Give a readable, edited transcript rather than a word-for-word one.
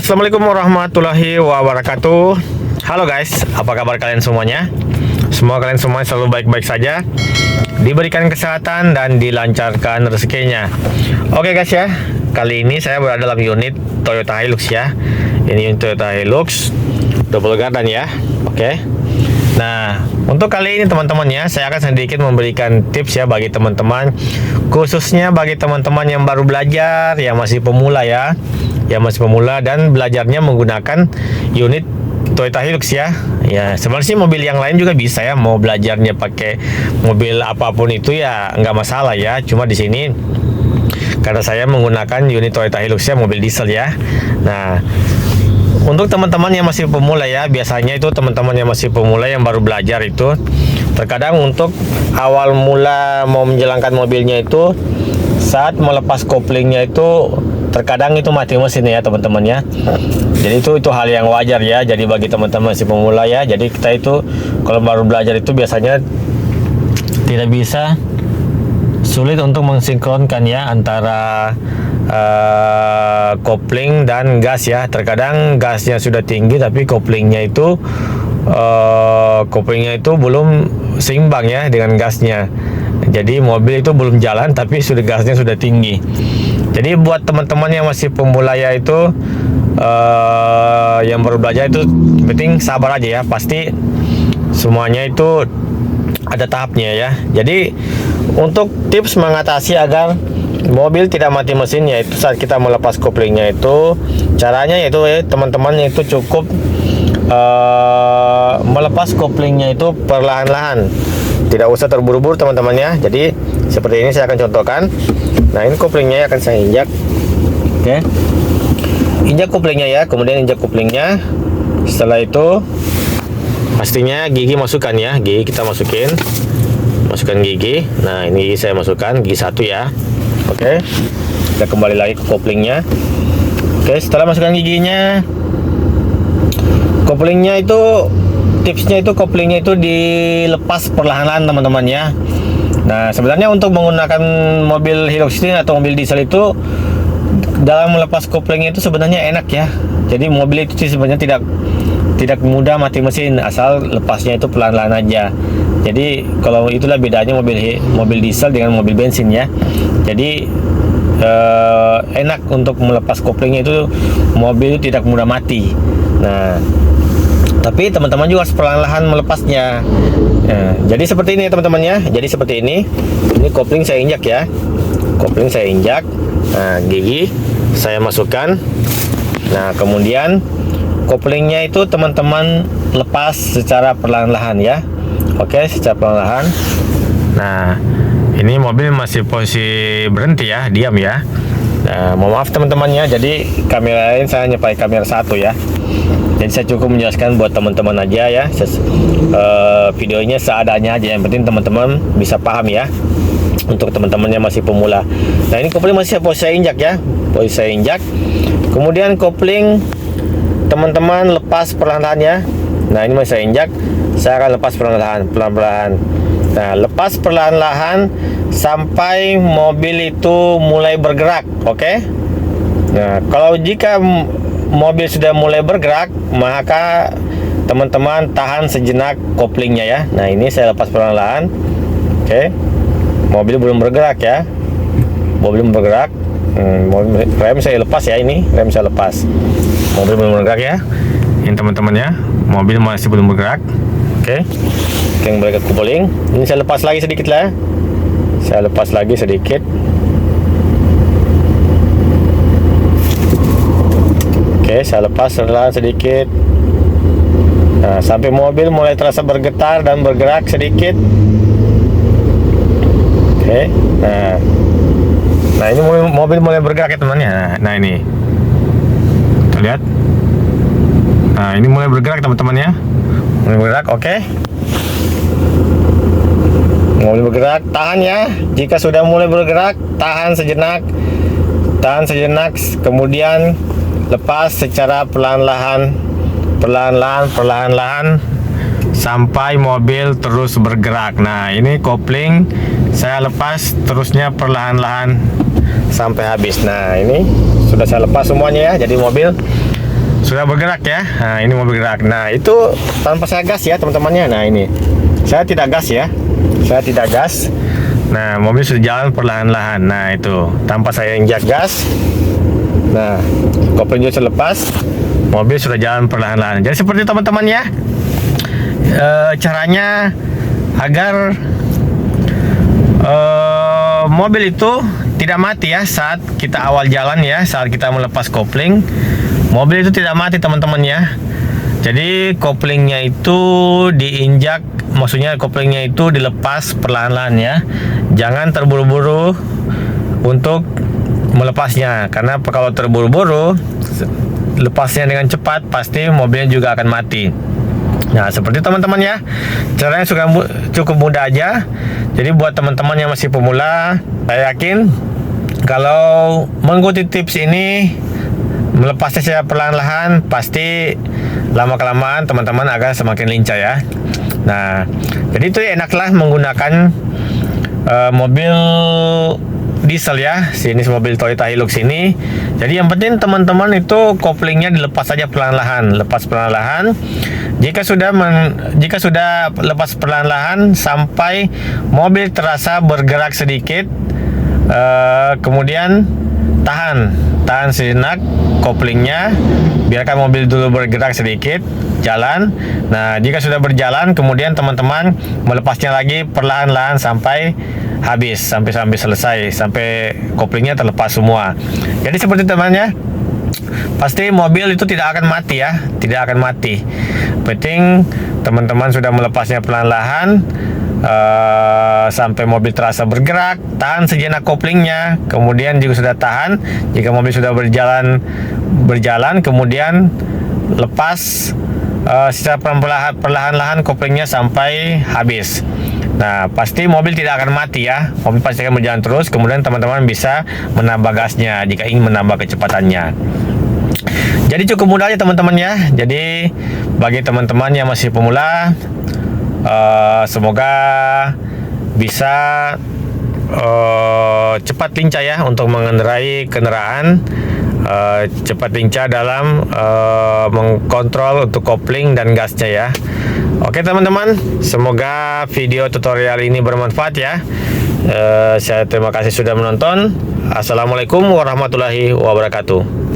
Assalamualaikum warahmatullahi wabarakatuh. Halo guys, apa kabar kalian semuanya? Semoga kalian semua selalu baik-baik saja, diberikan kesehatan dan dilancarkan rezekinya. Oke guys ya, kali ini saya berada dalam unit Toyota Hilux ya. Ini unit Toyota Hilux double gardan ya. Oke. Nah, untuk kali ini teman-teman ya, saya akan sedikit memberikan tips ya bagi teman-teman, khususnya bagi teman-teman yang baru belajar, yang masih pemula ya, yang masih pemula dan belajarnya menggunakan unit Toyota Hilux ya. Ya, sebenarnya sih mobil yang lain juga bisa ya, mau belajarnya pakai mobil apapun itu ya nggak masalah ya. Cuma di sini karena saya menggunakan unit Toyota Hilux ya, mobil diesel ya. Nah, untuk teman-teman yang masih pemula ya, biasanya itu teman-teman yang masih pemula yang baru belajar itu terkadang untuk awal mula mau menjalankan mobilnya itu saat melepas koplingnya itu terkadang itu mati mesin ya teman-teman ya. Jadi itu hal yang wajar ya. Jadi bagi teman-teman masih pemula ya, jadi kita itu kalau baru belajar itu biasanya tidak bisa, sulit untuk mensinkronkan ya antara kopling dan gas ya. Terkadang gasnya sudah tinggi tapi koplingnya itu belum seimbang ya dengan gasnya. Jadi mobil itu belum jalan tapi gasnya sudah tinggi. Jadi buat teman-teman yang masih pemula ya itu yang baru belajar itu penting sabar aja ya. Pasti semuanya itu ada tahapnya ya. Jadi untuk tips mengatasi agar mobil tidak mati mesin yaitu saat kita melepas koplingnya itu caranya yaitu teman-teman itu cukup melepas koplingnya itu perlahan-lahan, tidak usah terburu-buru teman-teman ya. Jadi seperti ini saya akan contohkan. Nah, ini koplingnya akan saya injak. Oke. Injak koplingnya ya, kemudian injak koplingnya. Setelah itu pastinya gigi masukkan ya, gigi kita masukkan gigi. Nah, ini saya masukkan gigi 1 ya. Oke, kita kembali lagi ke koplingnya. Oke, setelah masukkan giginya, koplingnya itu tipsnya itu koplingnya itu dilepas perlahan-lahan teman-teman ya. Nah, sebenarnya untuk menggunakan mobil Hilux ini atau mobil diesel itu dalam melepas koplingnya itu sebenarnya enak ya. Jadi mobil itu sebenarnya tidak mudah mati mesin asal lepasnya itu pelan-pelan aja. Jadi kalau itulah bedanya mobil diesel dengan mobil bensin ya. Jadi enak untuk melepas koplingnya itu, mobil itu tidak mudah mati. Nah, tapi teman-teman juga harus perlahan-lahan melepasnya. Nah, jadi seperti ini teman-teman ya. Jadi seperti ini. Ini kopling saya injak ya. Kopling saya injak. Nah, gigi saya masukkan. Nah, kemudian koplingnya itu teman-teman lepas secara perlahan-lahan ya. Oke, secara perlahan. Nah, ini mobil masih posisi berhenti ya, diam ya. Nah, mohon maaf teman-teman ya. Jadi kamera lain saya hanya pakai kamera 1 ya. Jadi saya cukup menjelaskan buat teman-teman aja ya. Videonya seadanya aja. Yang penting teman-teman bisa paham ya. Untuk teman-teman yang masih pemula. Nah, ini kopling masih posisi saya injak ya. Posisi saya injak. Kemudian kopling teman-teman lepas perlahan-lahan ya. Nah, ini masih saya injak. Saya akan lepas pelan-pelan. Nah, lepas perlahan-lahan sampai mobil itu mulai bergerak. Oke. Nah, kalau jika mobil sudah mulai bergerak, maka teman-teman tahan sejenak koplingnya ya. Nah, ini saya lepas perlahan-lahan. Oke. Mobil belum bergerak ya. Mobil belum bergerak. Rem saya lepas ya, ini rem saya lepas. Mobil belum bergerak ya. Ini teman-teman ya. Mobil masih belum bergerak. Oke. Yang bergerak kopling. Ini saya lepas lagi sedikit lah. Saya lepas lagi sedikit. Oke, saya lepas sedikit. Nah, sampai mobil mulai terasa bergetar dan bergerak sedikit. Oke. Nah, ini mobil mulai bergerak ya teman-teman ya. Nah, ini. Tuh, lihat. Nah, ini mulai bergerak teman-teman ya. Mulai bergerak, oke. Mobil bergerak, tahan ya. Jika sudah mulai bergerak, tahan sejenak. Kemudian lepas secara perlahan-lahan sampai mobil terus bergerak. Nah, ini kopling saya lepas terusnya perlahan-lahan sampai habis. Nah, ini sudah saya lepas semuanya ya. Jadi mobil sudah bergerak ya. Nah, ini mau bergerak. Nah, itu tanpa saya gas ya teman-temannya. Nah, ini saya tidak gas ya, saya tidak gas. Nah, mobil sudah jalan perlahan-lahan. Nah, itu tanpa saya injak gas. Nah, kopling juga sudah lepas, mobil sudah jalan perlahan-lahan. Jadi seperti teman-teman ya, caranya agar mobil itu tidak mati ya saat kita awal jalan ya, saat kita melepas kopling, mobil itu tidak mati teman-teman ya. Jadi koplingnya itu diinjak, maksudnya koplingnya itu dilepas perlahan-lahan ya. Jangan terburu-buru untuk melepasnya, karena kalau terburu-buru lepasnya dengan cepat pasti mobilnya juga akan mati. Nah, seperti teman-teman ya, caranya cukup mudah aja. Jadi buat teman-teman yang masih pemula, saya yakin kalau mengikuti tips ini, melepasnya secara perlahan-lahan, pasti lama-kelamaan teman-teman akan semakin lincah ya. Nah, jadi itu enaklah menggunakan mobil diesel ya, jenis mobil Toyota Hilux ini. Jadi yang penting teman-teman itu koplingnya dilepas saja perlahan-lahan, lepas perlahan-lahan. Jika sudah lepas perlahan-lahan sampai mobil terasa bergerak sedikit, kemudian tahan sejenak koplingnya, biarkan mobil dulu bergerak sedikit, jalan. Nah, jika sudah berjalan, kemudian teman-teman melepasnya lagi perlahan-lahan sampai habis, sampai selesai, sampai koplingnya terlepas semua. Jadi seperti temannya, pasti mobil itu tidak akan mati ya, tidak akan mati. Penting teman-teman sudah melepasnya perlahan-lahan, sampai mobil terasa bergerak, tahan sejenak koplingnya, kemudian juga sudah tahan. Jika mobil sudah berjalan, kemudian lepas secara perlahan-lahan koplingnya sampai habis. Nah, pasti mobil tidak akan mati ya, mobil pasti akan berjalan terus. Kemudian teman-teman bisa menambah gasnya jika ingin menambah kecepatannya. Jadi cukup mudah aja teman-teman ya. Jadi bagi teman-teman yang masih pemula, semoga bisa cepat lincah ya untuk mengendarai kendaraan, cepat lincah dalam mengkontrol untuk kopling dan gasnya ya. Oke teman-teman, semoga video tutorial ini bermanfaat ya. Saya terima kasih sudah menonton. Assalamualaikum warahmatullahi wabarakatuh.